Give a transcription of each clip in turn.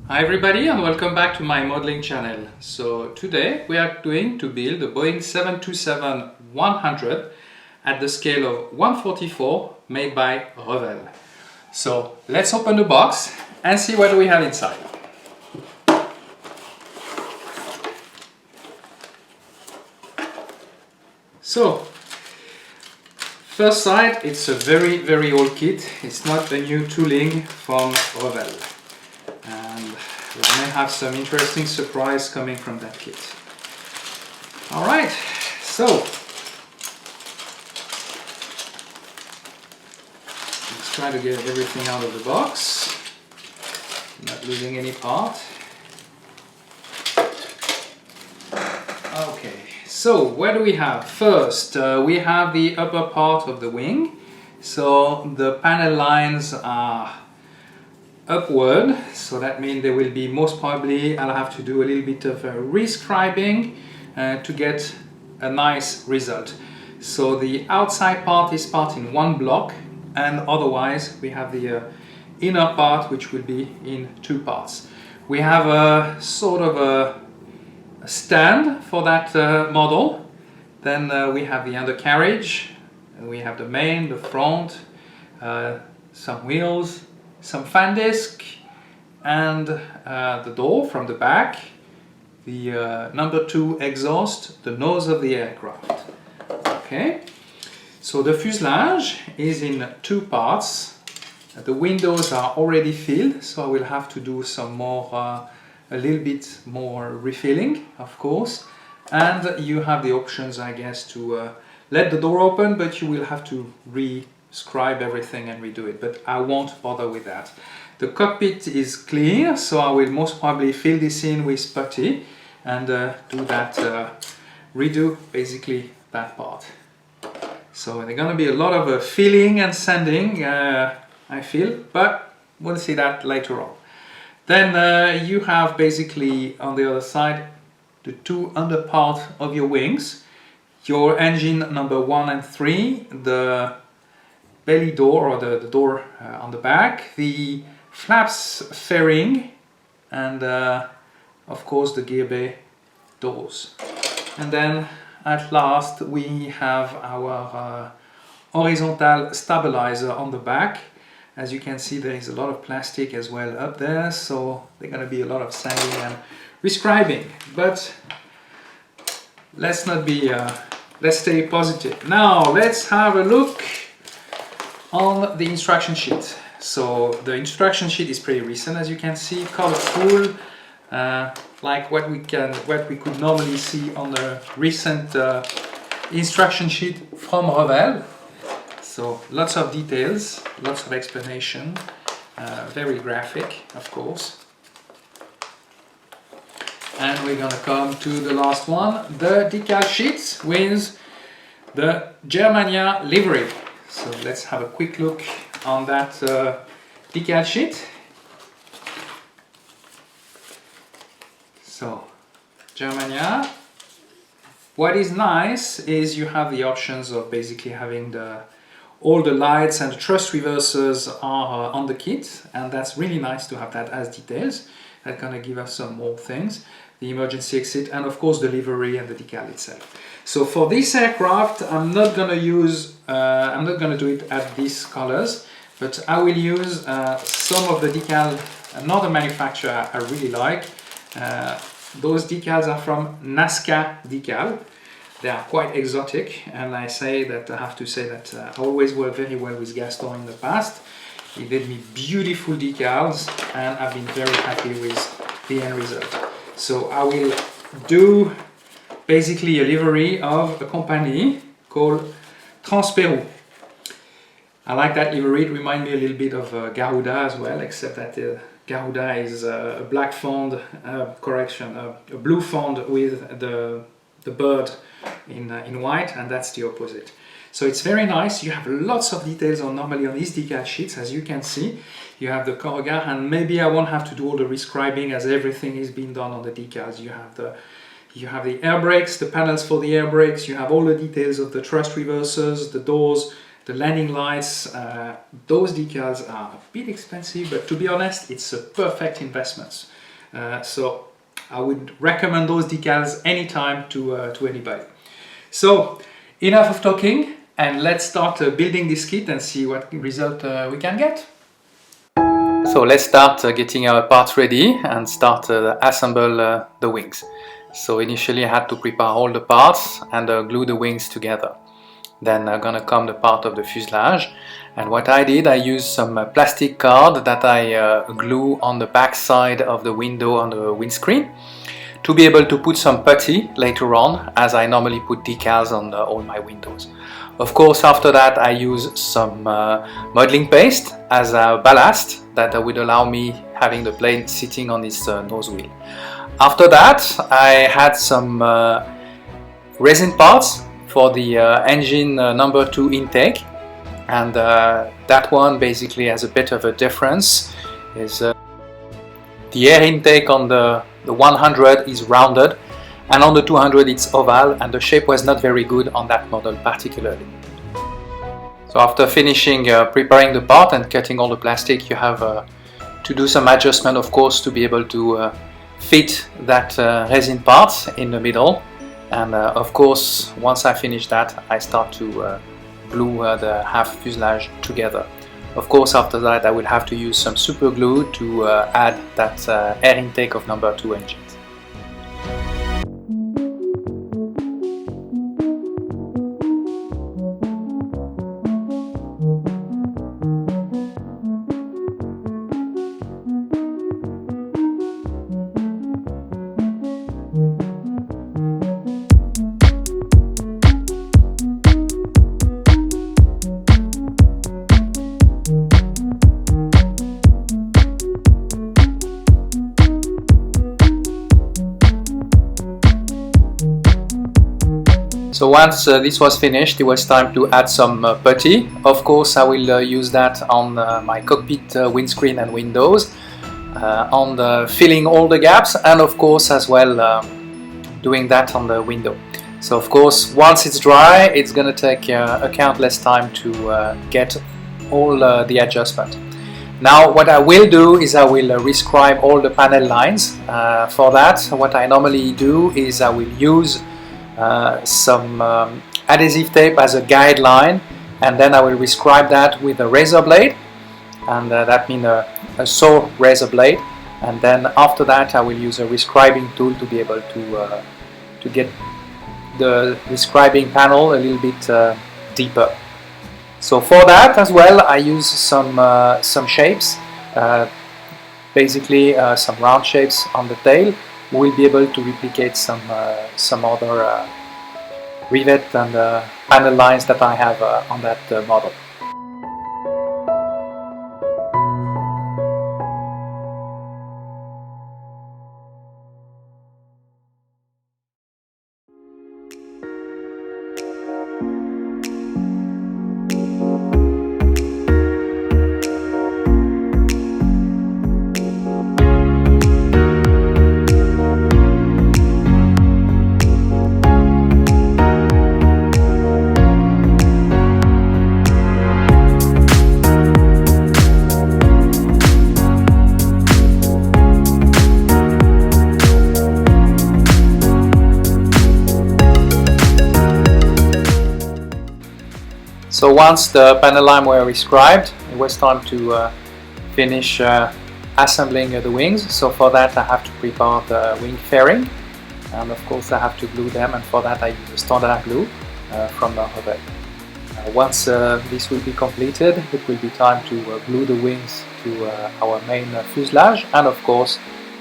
Hi everybody and welcome back to my modeling channel. So today we are going to build a Boeing 727-100 at the scale of 144 made by Revell. So let's open the box and see what we have inside. So first side, it's a very old kit. It's not the new tooling from Revell. And we may have some interesting surprise coming from that kit. Alright, so let's try to get everything out of the box, not losing any part. Okay, so what do we have? First, we have the upper part of the wing. So the panel lines are upward, so that means there will be most probably I'll have to do a little bit of rescribing to get a nice result. So the outside part is part in one block, and otherwise we have the inner part which will be in two parts. We have a sort of a stand for that model. Then we have the undercarriage, and we have the main, the front, some wheels, some fan disc, and the door from the back, the number 2 exhaust, the nose of the aircraft. Okay, so the fuselage is in two parts. The windows are already filled, so I will have to do some more, a little bit more refilling, of course. And you have the options, I guess, to let the door open, but you will have to scribe everything and redo it, but I won't bother with that. The cockpit is clear, so I will most probably fill this in with putty and do that, redo basically that part. So there's gonna be a lot of filling and sanding, I feel, but we'll see that later on. Then you have basically on the other side the two under part of your wings, your engine number 1 and 3, the belly door, or the door on the back, the flaps fairing, and of course the gear bay doors. And then at last we have our horizontal stabilizer on the back. As you can see, there is a lot of plastic as well up there, so there's going to be a lot of sanding and rescribing, but let's not be let's stay positive. Now let's have a look on the instruction sheet. So the instruction sheet is pretty recent, as you can see, colorful, like what we could normally see on the recent instruction sheet from Revell. So lots of details, lots of explanation, very graphic, of course. And we're gonna come to the last one, the decal sheets with the Germania livery. So let's have a quick look on that decal sheet. So Germania. What is nice is you have the options of basically having all the lights and the thrust reversers are on the kit, and that's really nice to have that as details. That's gonna give us some more things. The emergency exit, and of course the livery and the decal itself. So for this aircraft, I'm not gonna do it at these colors, but I will use some of the decal, another manufacturer I really like. Those decals are from Nazca decal. They are quite exotic, and I have to say that I always worked very well with Gaston in the past. He did me beautiful decals, and I've been very happy with the end result. So I will do basically a livery of a company called Transperu. I like that livery. It reminds me a little bit of Garuda as well, except that Garuda is a black fond, a blue fond with the bird in white, and that's the opposite. So it's very nice. You have lots of details normally on these decal sheets, as you can see. You have the corrugat, and maybe I won't have to do all the rescribing as everything is being done on the decals. You have the air brakes, the panels for the air brakes, you have all the details of the thrust reversers, the doors, The landing lights, those decals are a bit expensive, but to be honest, it's a perfect investment. So I would recommend those decals anytime to anybody. So enough of talking, and let's start building this kit and see what result we can get. So let's start getting our parts ready and start assemble the wings. So initially I had to prepare all the parts and glue the wings together. Then gonna come the part of the fuselage, and what I did, I used some plastic card that I glue on the back side of the window on the windscreen to be able to put some putty later on, as I normally put decals on all my windows. Of course, after that I use some modeling paste as a ballast that would allow me having the plane sitting on this nose wheel. After that I had some resin parts for the engine number 2 intake, and that one basically has a bit of a difference. Is the air intake on the 100 is rounded, and on the 200 it's oval, and the shape was not very good on that model particularly. So after finishing preparing the part and cutting all the plastic, you have to do some adjustment, of course, to be able to fit that resin part in the middle. And of course, once I finish that, I start to glue the half fuselage together. Of course, after that I will have to use some super glue to add that air intake of number 2 engines. So once this was finished, it was time to add some putty. Of course, I will use that on my cockpit windscreen and windows, on filling all the gaps, and of course as well doing that on the window. So of course, once it's dry, it's going to take a countless time to get all the adjustment. Now what I will do is I will rescribe all the panel lines. For that, what I normally do is I will use some adhesive tape as a guideline, and then I will rescribe that with a razor blade, and that means a saw razor blade, and then after that I will use a rescribing tool to be able to get the rescribing panel a little bit deeper. So for that as well I use some shapes, basically some round shapes on the tail. We'll be able to replicate some other rivet and panel lines that I have on that model. So once the panel line were rescribed, it was time to finish assembling the wings. So for that I have to prepare the wing fairing, and of course I have to glue them, and for that I use a standard glue from Revell. Once this will be completed, it will be time to glue the wings to our main fuselage, and of course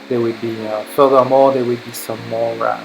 there will be furthermore there will be some more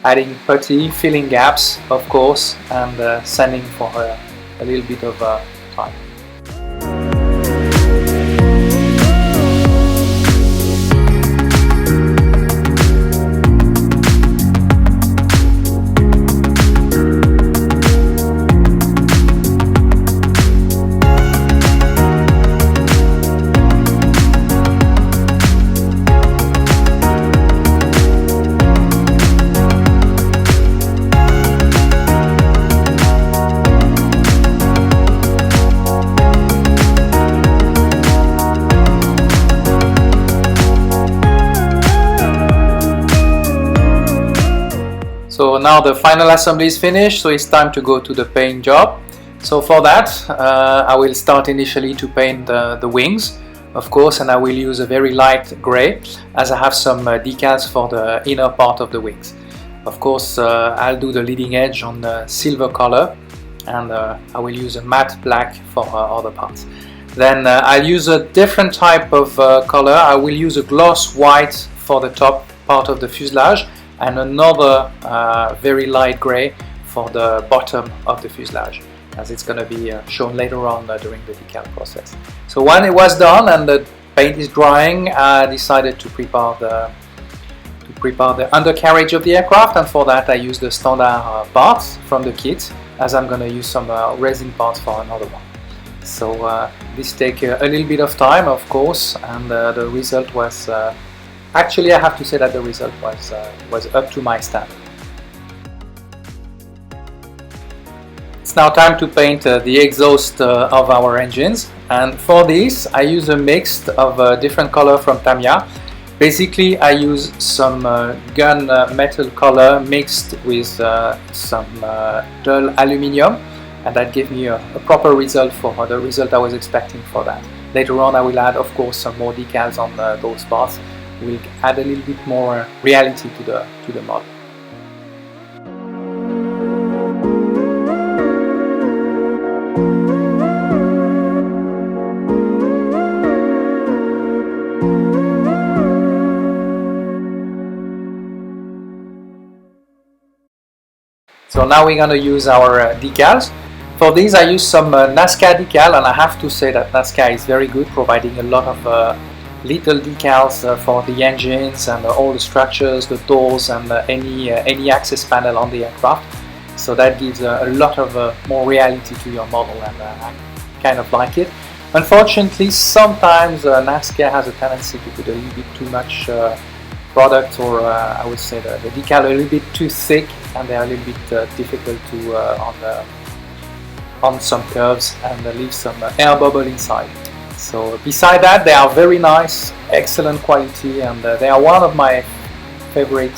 adding putty, filling gaps of course, and sanding for a little bit of time. now the final assembly is finished, so it's time to go to the paint job. So for that, I will start initially to paint the wings, of course, and I will use a very light grey, as I have some decals for the inner part of the wings. Of course, I'll do the leading edge on the silver color, and I will use a matte black for other parts. Then I'll use a different type of color. I will use a gloss white for the top part of the fuselage, and another very light grey for the bottom of the fuselage, as it's going to be shown later on during the decal process. So when it was done and the paint is drying, I decided to prepare the undercarriage of the aircraft, and for that I used the standard parts from the kit, as I'm going to use some resin parts for another one. So this takes a little bit of time, of course, and the result was actually, I have to say that the result was up to my standard. It's now time to paint the exhaust of our engines, and for this I use a mix of different color from Tamiya. Basically I use some gun metal color mixed with some dull aluminium, and that gave me a proper result for the result I was expecting for that. Later on I will add, of course, some more decals on those parts. We'll add a little bit more reality to the model. So now we're going to use our decals. For these I use some Nazca decal, and I have to say that Nazca is very good, providing a lot of little decals for the engines and all the structures, the doors, and any access panel on the aircraft. So that gives a lot of more reality to your model, and I kind of like it. Unfortunately, sometimes Nazca has a tendency to put a little bit too much product, or I would say the decal a little bit too thick, and they're a little bit difficult to on some curves, and leave some air bubble inside. So beside that, they are very nice, excellent quality, and they are one of my favorite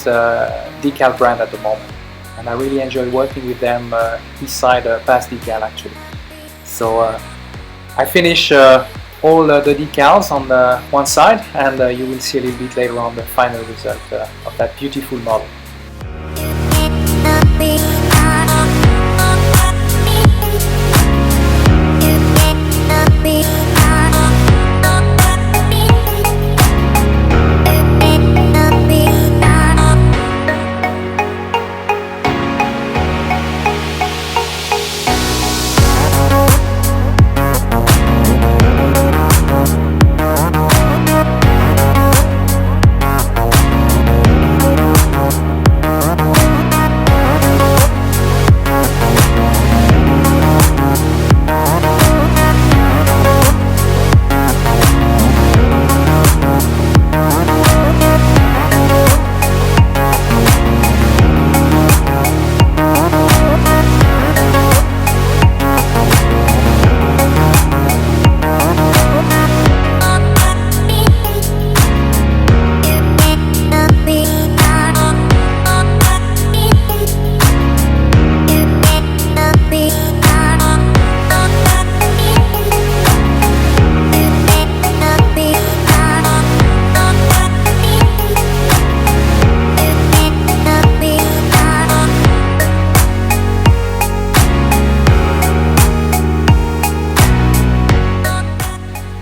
decal brand at the moment, and I really enjoy working with them beside past decal actually. So I finish all the decals on the one side, and you will see a little bit later on the final result of that beautiful model.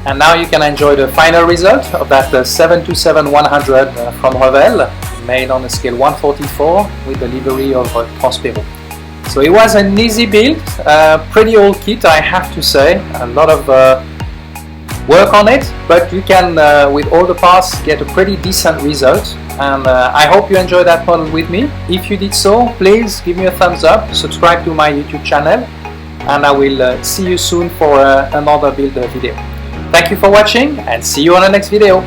And now you can enjoy the final result of that 727-100 from Revell, made on a scale 144 with the livery of Prospero. So it was an easy build, pretty old kit I have to say, a lot of work on it, but you can with all the parts get a pretty decent result, and I hope you enjoyed that model with me. If you did so, please give me a thumbs up, subscribe to my YouTube channel, and I will see you soon for another build video. Thank you for watching, and see you on the next video.